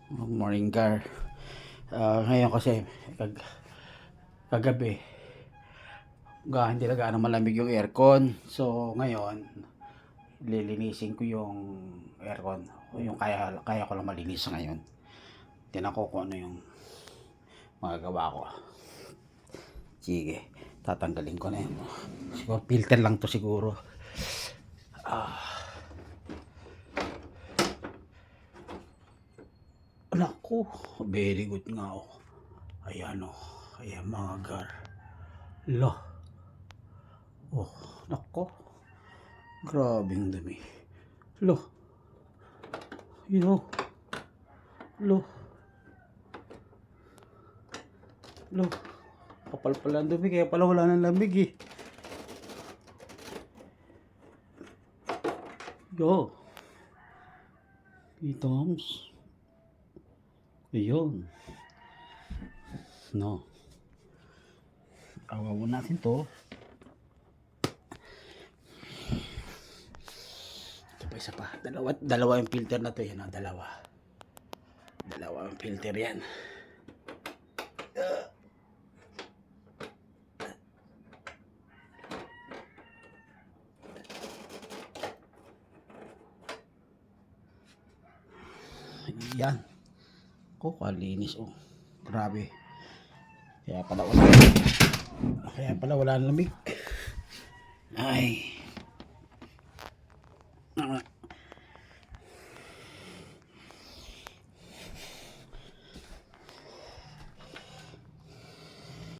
Good morning, Gar. Ngayon kasi kagabi hindi na gaano malamig yung aircon. So ngayon lilinisin ko yung aircon. Yung kaya ko lang malinis ngayon. Tinan ko kung ano yung magagawa ko. Sige, tatanggalin ko na yun. Siguro filter lang to siguro. Naku, very good nga oh. Ayan oh. Ayan mga Gar. Lo. Oh, nako. Grabing dumi. Lo. Yo. Lo. Lo. Kapal pala ang dumi, kaya pala wala nang lamig eh. Yo. Itoms. Ayun. No. Awawan natin to. Isa pa. Dalawa yung filter na to. Yan ang dalawa. Dalawa yung filter yan. Yan. Kalinis oh. Grabe. Kaya pala wala lamig. Ay.